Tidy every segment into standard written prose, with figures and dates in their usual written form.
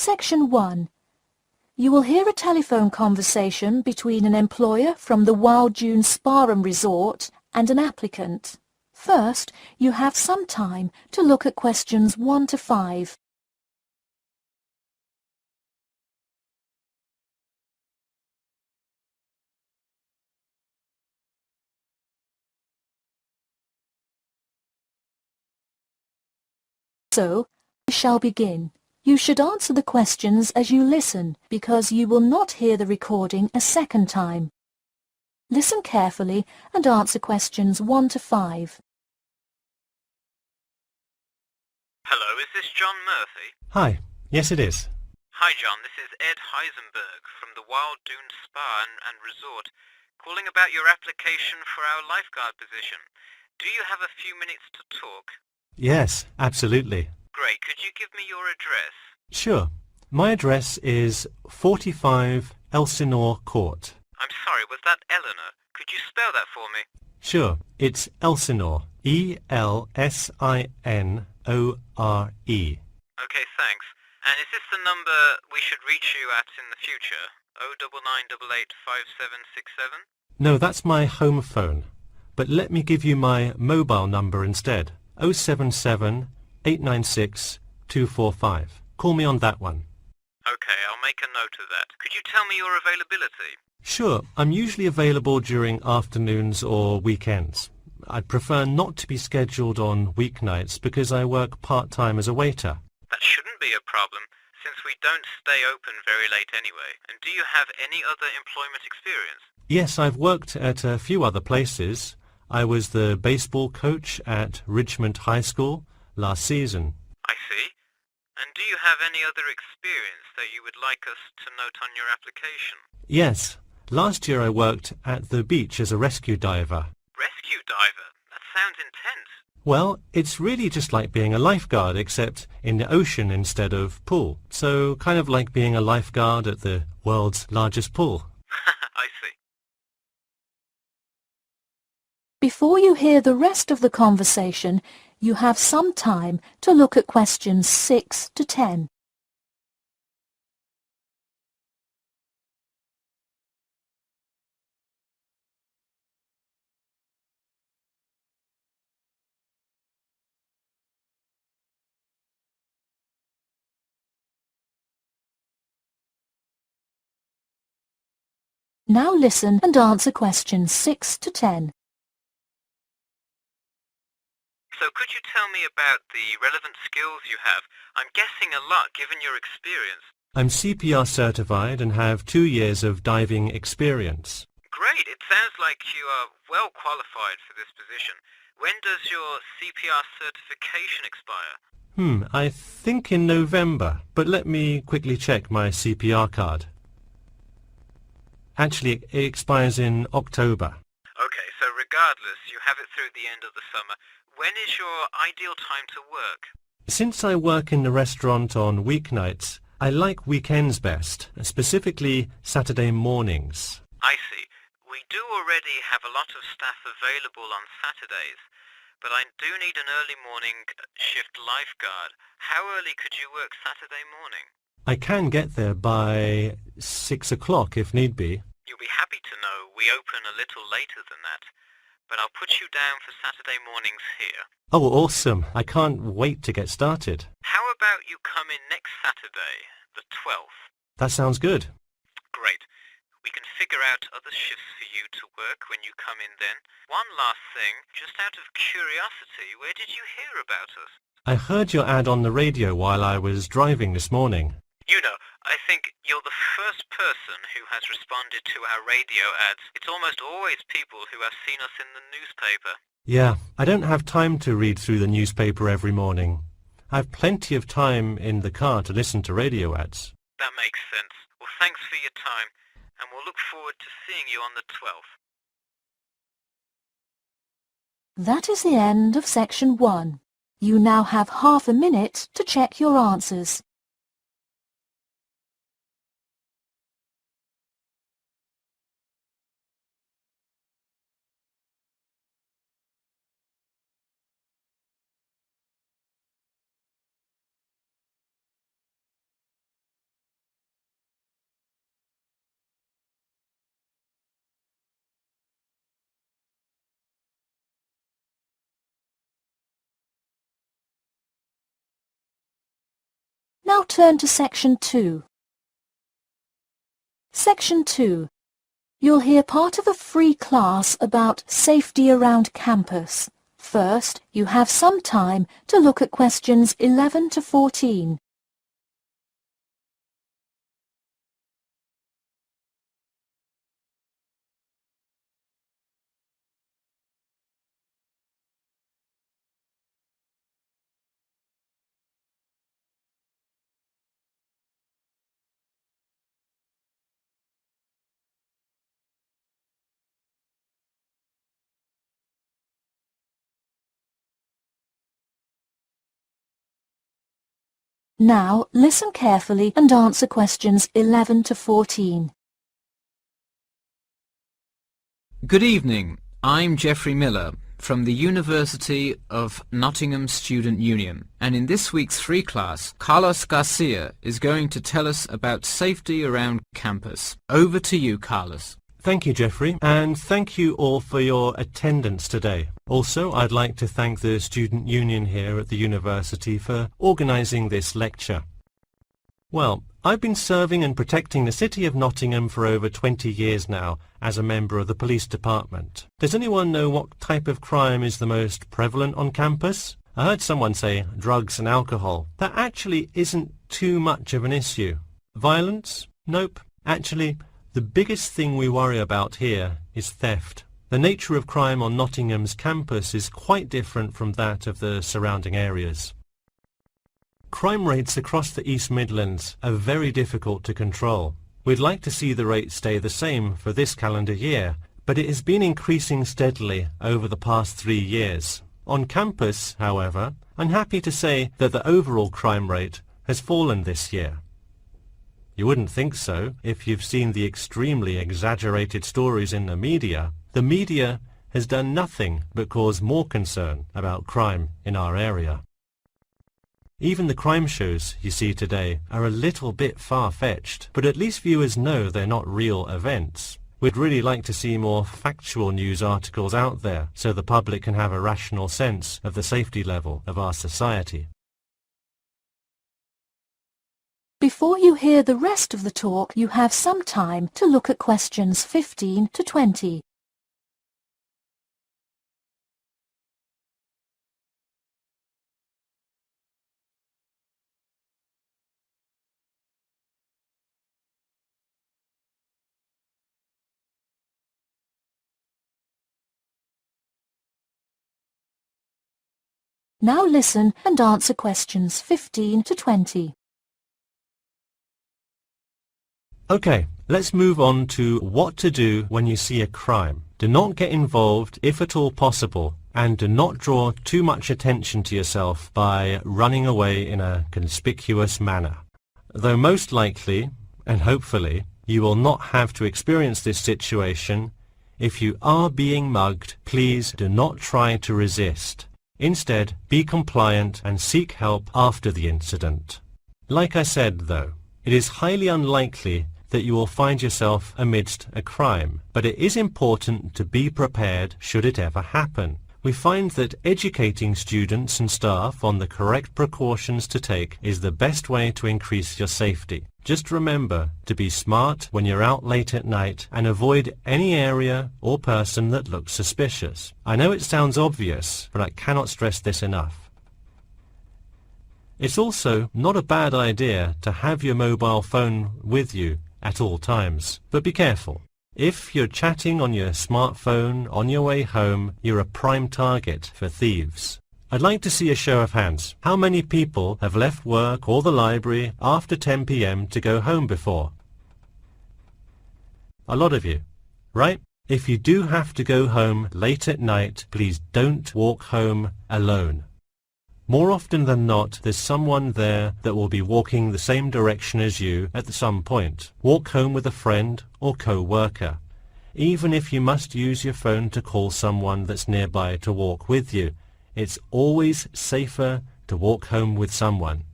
Section 1. You will hear a telephone conversation between an employer from the Wild Dune Spa and Resort and an applicant. First, you have some time to look at questions 1 to 5. So, we shall begin. You should answer the questions as you listen, because you will not hear the recording a second time. Listen carefully and answer questions 1 to 5. Hello, is this John Murphy? Hi. Yes, it is. Hi John, this is Ed Heisenberg from the Wild Dune Spa and Resort, calling about your application for our lifeguard position. Do you have a few minutes to talk? Yes, absolutely. Great, could you give me your address? Sure. My address is 45 Elsinore Court. I'm sorry, was that Eleanor? Could you spell that for me? Sure. It's Elsinore. E-L-S-I-N-O-R-E. Okay, thanks. And is this the number we should reach you at in the future? 099885767? No, that's my home phone. But let me give you my mobile number instead. 077 896 245. Call me on that one. Okay, I'll make a note of that. Could you tell me your availability? Sure. I'm usually available during afternoons or weekends. I'd prefer not to be scheduled on weeknights because I work part-time as a waiter. That shouldn't be a problem, since we don't stay open very late anyway. And do you have any other employment experience? Yes, I've worked at a few other places. I was the baseball coach at Richmond High School last season. I see. And do you have any other experience that you would like us to note on your application? Yes. Last year I worked at the beach as a rescue diver. Rescue diver? That sounds intense. Well, it's really just like being a lifeguard, except in the ocean instead of pool. So kind of like being a lifeguard at the world's largest pool. I see. Before you hear the rest of the conversation, you have some time to look at questions 6 to 10. Now listen and answer questions 6 to 10. So could you tell me about the relevant skills you have? I'm guessing a lot given your experience. I'm CPR certified and have 2 years of diving experience. Great, it sounds like you are well qualified for this position. When does your CPR certification expire? I think in November, but let me quickly check my CPR card. Actually, it expires in October. Okay, so regardless, you have it through the end of the summer. When is your ideal time to work? Since I work in the restaurant on weeknights, I like weekends best, specifically Saturday mornings. I see. We do already have a lot of staff available on Saturdays, but I do need an early morning shift lifeguard. How early could you work Saturday morning? I can get there by 6 o'clock if need be. You'll be happy to know we open a little later than that, but I'll put you down for Saturday mornings here. Oh, awesome. I can't wait to get started. How about you come in next Saturday, the 12th? That sounds good. Great. We can figure out other shifts for you to work when you come in then. One last thing, just out of curiosity, where did you hear about us? I heard your ad on the radio while I was driving this morning. You know, I think you're the first person who has responded to our radio ads. It's almost always people who have seen us in the newspaper. Yeah, I don't have time to read through the newspaper every morning. I have plenty of time in the car to listen to radio ads. That makes sense. Well, thanks for your time, and we'll look forward to seeing you on the 12th. That is the end of section 1. You now have half a minute to check your answers. Now turn to Section 2. Section 2. You'll hear part of a free class about safety around campus. First, you have some time to look at questions 11 to 14. Now, listen carefully and answer questions 11 to 14. Good evening. I'm Geoffrey Miller from the University of Nottingham Student Union, and in this week's free class, Carlos Garcia is going to tell us about safety around campus. Over to you, Carlos. Thank you, Geoffrey, and thank you all for your attendance today. Also, I'd like to thank the Student Union here at the university for organising this lecture. Well, I've been serving and protecting the City of Nottingham for over 20 years now as a member of the police department. Does anyone know what type of crime is the most prevalent on campus? I heard someone say drugs and alcohol. That actually isn't too much of an issue. Violence? Nope. Actually, the biggest thing we worry about here is theft. The nature of crime on Nottingham's campus is quite different from that of the surrounding areas. Crime rates across the East Midlands are very difficult to control. We'd like to see the rate stay the same for this calendar year, but it has been increasing steadily over the past 3 years. On campus, however, I'm happy to say that the overall crime rate has fallen this year. You wouldn't think so if you've seen the extremely exaggerated stories in the media. The media has done nothing but cause more concern about crime in our area. Even the crime shows you see today are a little bit far-fetched, but at least viewers know they're not real events. We'd really like to see more factual news articles out there so the public can have a rational sense of the safety level of our society. Before you hear the rest of the talk, you have some time to look at questions 15 to 20. Now listen and answer questions 15 to 20. Okay, let's move on to what to do when you see a crime. Do not get involved if at all possible, and do not draw too much attention to yourself by running away in a conspicuous manner. Though most likely, and hopefully, you will not have to experience this situation, if you are being mugged, please do not try to resist. Instead, be compliant and seek help after the incident. Like I said, though, it is highly unlikely that you will find yourself amidst a crime, but it is important to be prepared should it ever happen. We find that educating students and staff on the correct precautions to take is the best way to increase your safety. Just remember to be smart when you're out late at night and avoid any area or person that looks suspicious. I know it sounds obvious, but I cannot stress this enough. It's also not a bad idea to have your mobile phone with you at all times, but be careful. If you're chatting on your smartphone on your way home, you're a prime target for thieves. I'd like to see a show of hands. How many people have left work or the library after 10 p.m. to go home before? A lot of you, right? If you do have to go home late at night, please don't walk home alone. More often than not, there's someone there that will be walking the same direction as you at some point. Walk home with a friend or co-worker. Even if you must use your phone to call someone that's nearby to walk with you, it's always safer to walk home with someone.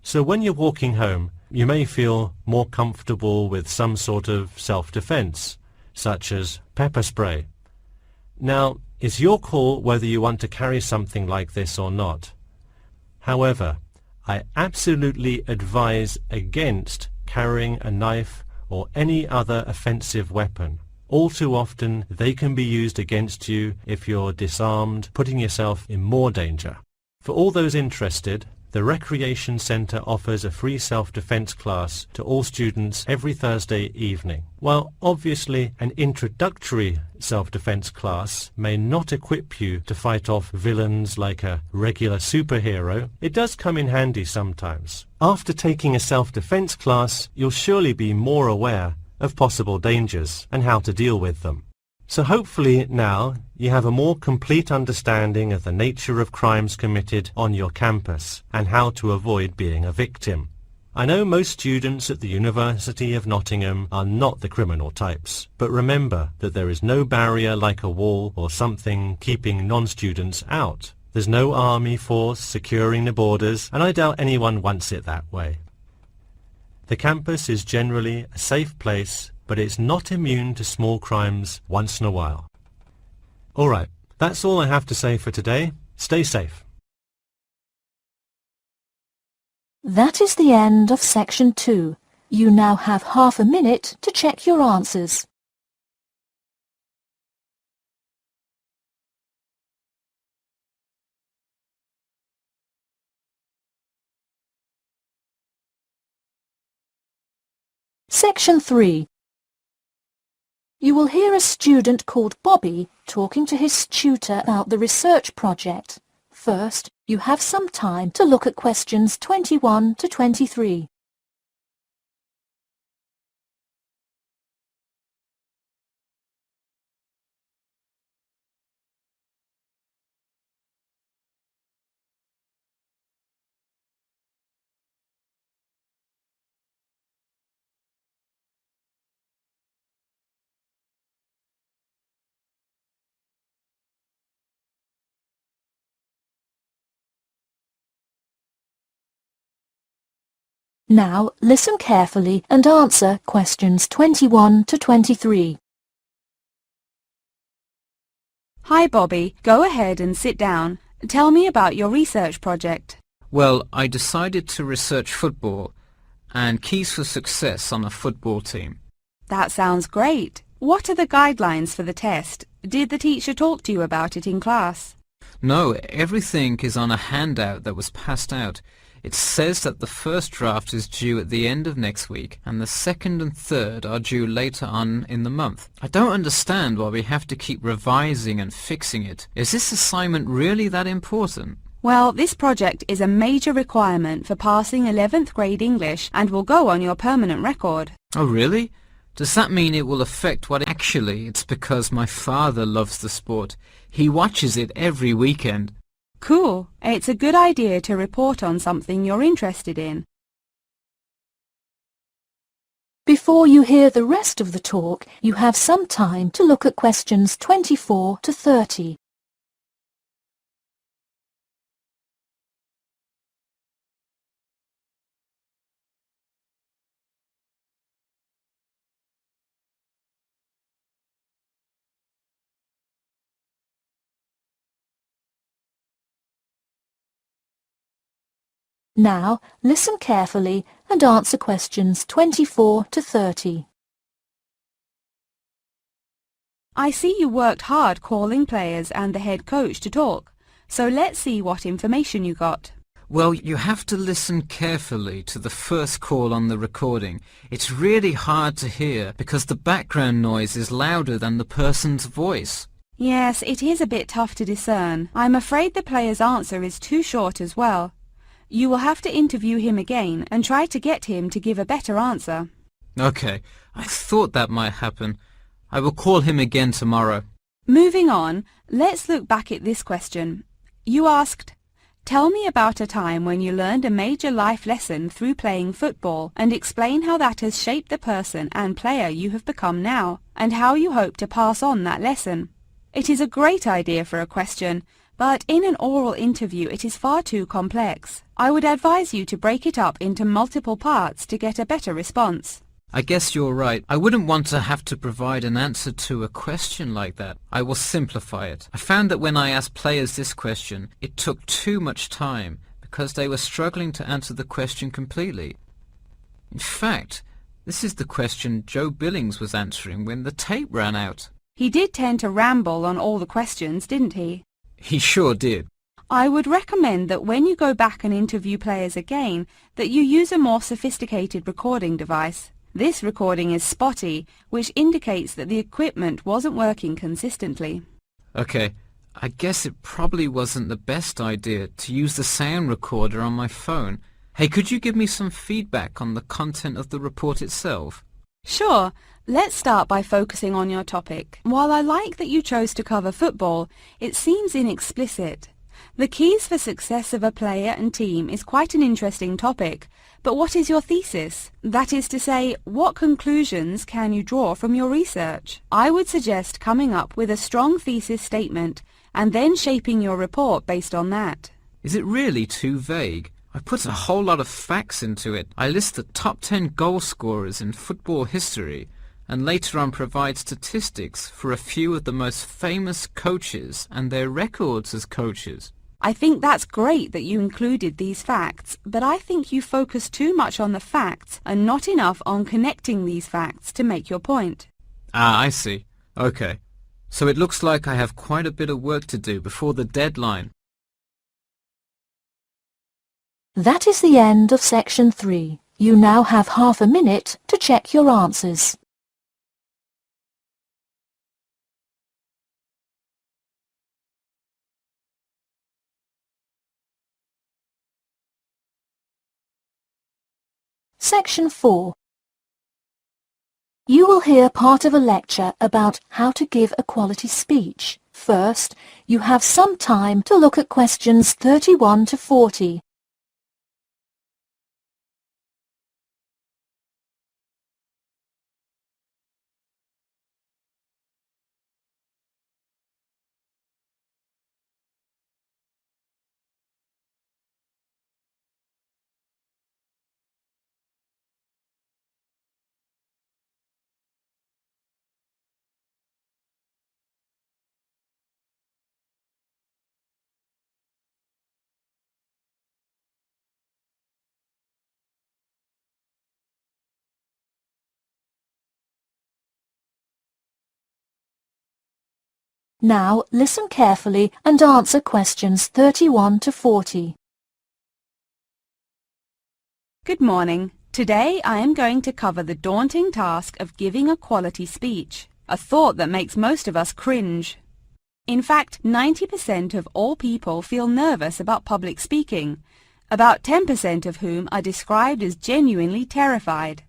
So when you're walking home, you may feel more comfortable with some sort of self-defense, such as pepper spray. Now, it's your call whether you want to carry something like this or not. However, I absolutely advise against carrying a knife or any other offensive weapon. All too often they can be used against you if you're disarmed, putting yourself in more danger. For all those interested, the Recreation Centre offers a free self-defense class to all students every Thursday evening. While obviously an introductory self-defense class may not equip you to fight off villains like a regular superhero, it does come in handy sometimes. After taking a self-defense class, you'll surely be more aware of possible dangers and how to deal with them. So hopefully now you have a more complete understanding of the nature of crimes committed on your campus and how to avoid being a victim. I know most students at the University of Nottingham are not the criminal types, but remember that there is no barrier like a wall or something keeping non-students out. There's no army force securing the borders, and I doubt anyone wants it that way. The campus is generally a safe place, but it's not immune to small crimes once in a while. All right, that's all I have to say for today. Stay safe. That is the end of section 2. You now have half a minute to check your answers. Section 3. You will hear a student called Bobby talking to his tutor about the research project. First, you have some time to look at questions 21 to 23. Now listen carefully and answer questions 21 to 23. Hi Bobby, go ahead and sit down. Tell me about your research project. Well, I decided to research football and keys for success on a football team. That sounds great. What are the guidelines for the test? Did the teacher talk to you about it in class? No, everything is on a handout that was passed out. It says that the first draft is due at the end of next week and the second and third are due later on in the month. I don't understand why we have to keep revising and fixing it. Is this assignment really that important? Well, this project is a major requirement for passing 11th grade English and will go on your permanent record. Oh really? Does that mean it will affect what? Actually, it's because my father loves the sport. He watches it every weekend. Cool. It's a good idea to report on something you're interested in. Before you hear the rest of the talk, you have some time to look at questions 24 to 30. Now, listen carefully and answer questions 24 to 30. I see you worked hard calling players and the head coach to talk, so let's see what information you got. Well, you have to listen carefully to the first call on the recording. It's really hard to hear because the background noise is louder than the person's voice. Yes, it is a bit tough to discern. I'm afraid the player's answer is too short as well. You will have to interview him again and try to get him to give a better answer. Okay, I thought that might happen. I will call him again tomorrow. Moving on, let's look back at this question. You asked, tell me about a time when you learned a major life lesson through playing football and explain how that has shaped the person and player you have become now and how you hope to pass on that lesson. It is a great idea for a question, but in an oral interview it is far too complex. I would advise you to break it up into multiple parts to get a better response. I guess you're right. I wouldn't want to have to provide an answer to a question like that. I will simplify it. I found that when I asked players this question, it took too much time because they were struggling to answer the question completely. In fact, this is the question Joe Billings was answering when the tape ran out. He did tend to ramble on all the questions, didn't he? He sure did. I would recommend that when you go back and interview players again, that you use a more sophisticated recording device. This recording is spotty, which indicates that the equipment wasn't working consistently. Okay, I guess it probably wasn't the best idea to use the sound recorder on my phone. Hey, could you give me some feedback on the content of the report itself? Sure. Let's start by focusing on your topic. While I like that you chose to cover football, it seems inexplicit. The keys for success of a player and team is quite an interesting topic, but what is your thesis? That is to say, what conclusions can you draw from your research? I would suggest coming up with a strong thesis statement and then shaping your report based on that. Is it really too vague? I put a whole lot of facts into it. I list the top 10 goal scorers in football history, and later on provide statistics for a few of the most famous coaches and their records as coaches. I think that's great that you included these facts, but I think you focus too much on the facts and not enough on connecting these facts to make your point. Ah, I see. Okay. So it looks like I have quite a bit of work to do before the deadline. That is the end of section 3. You now have half a minute to check your answers. Section 4. You will hear part of a lecture about how to give a quality speech. First, you have some time to look at questions 31 to 40. Now listen carefully and answer questions 31 to 40. Good morning. Today I am going to cover the daunting task of giving a quality speech, a thought that makes most of us cringe. In fact, 90% of all people feel nervous about public speaking, about 10% of whom are described as genuinely terrified.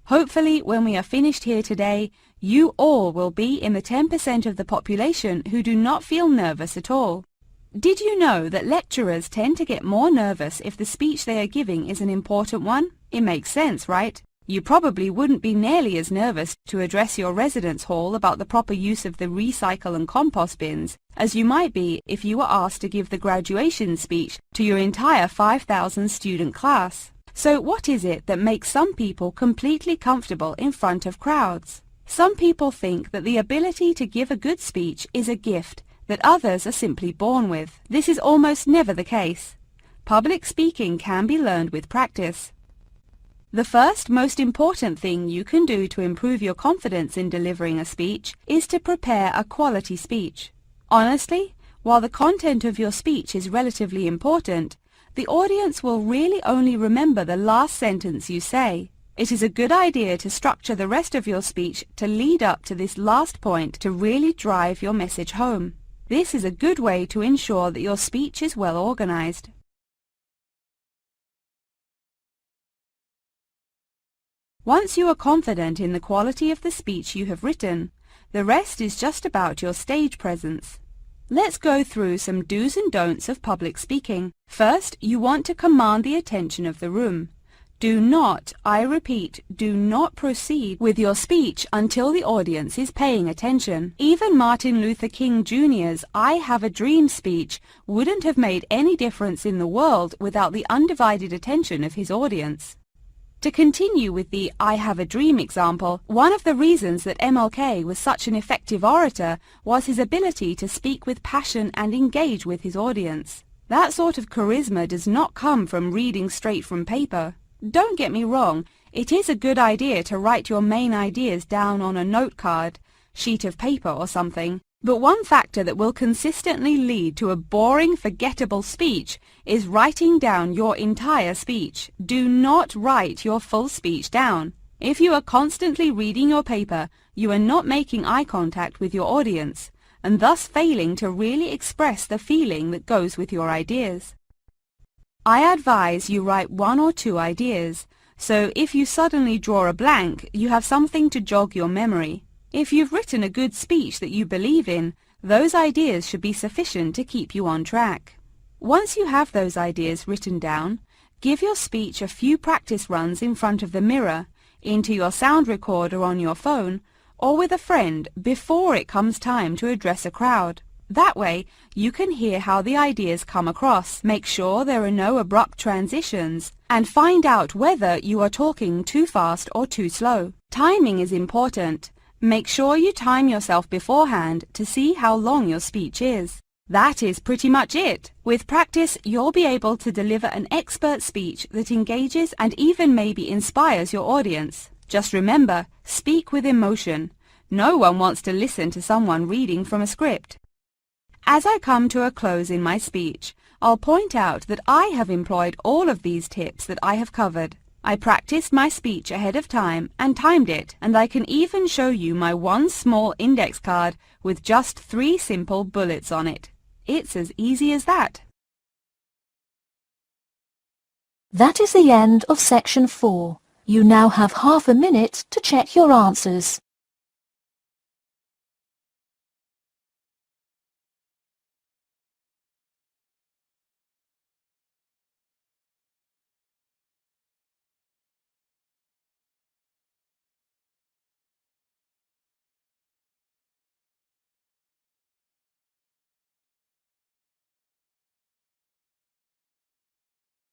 Hopefully, when we are finished here today, you all will be in the 10% of the population who do not feel nervous at all. Did you know that lecturers tend to get more nervous if the speech they are giving is an important one? It makes sense, right? You probably wouldn't be nearly as nervous to address your residence hall about the proper use of the recycle and compost bins as you might be if you were asked to give the graduation speech to your entire 5,000 student class. So what is it that makes some people completely comfortable in front of crowds? Some people think that the ability to give a good speech is a gift that others are simply born with. This is almost never the case. Public speaking can be learned with practice. The first most important thing you can do to improve your confidence in delivering a speech is to prepare a quality speech. Honestly, while the content of your speech is relatively important, the audience will really only remember the last sentence you say. It is a good idea to structure the rest of your speech to lead up to this last point to really drive your message home. This is a good way to ensure that your speech is well organized. Once you are confident in the quality of the speech you have written, the rest is just about your stage presence. Let's go through some do's and don'ts of public speaking. First, you want to command the attention of the room. Do not, I repeat, do not proceed with your speech until the audience is paying attention. Even Martin Luther King Jr.'s I Have a Dream speech wouldn't have made any difference in the world without the undivided attention of his audience. To continue with the I Have a Dream example, one of the reasons that MLK was such an effective orator was his ability to speak with passion and engage with his audience. That sort of charisma does not come from reading straight from paper. Don't get me wrong, it is a good idea to write your main ideas down on a note card, sheet of paper or something. But one factor that will consistently lead to a boring, forgettable speech is writing down your entire speech. Do not write your full speech down. If you are constantly reading your paper, you are not making eye contact with your audience, and thus failing to really express the feeling that goes with your ideas. I advise you write 1 or 2 ideas, so if you suddenly draw a blank, you have something to jog your memory. If you've written a good speech that you believe in, those ideas should be sufficient to keep you on track. Once you have those ideas written down, give your speech a few practice runs in front of the mirror, into your sound recorder on your phone, or with a friend before it comes time to address a crowd. That way, you can hear how the ideas come across, make sure there are no abrupt transitions, and find out whether you are talking too fast or too slow. Timing is important. Make sure you time yourself beforehand to see how long your speech is. That is pretty much it. With practice, you'll be able to deliver an expert speech that engages and even maybe inspires your audience. Just remember, speak with emotion. No one wants to listen to someone reading from a script. As I come to a close in my speech, I'll point out that I have employed all of these tips that I have covered. I practiced my speech ahead of time and timed it, and I can even show you my one small index card with just 3 simple bullets on it. It's as easy as that. That is the end of section 4. You now have half a minute to check your answers.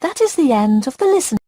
That is the end of the listen.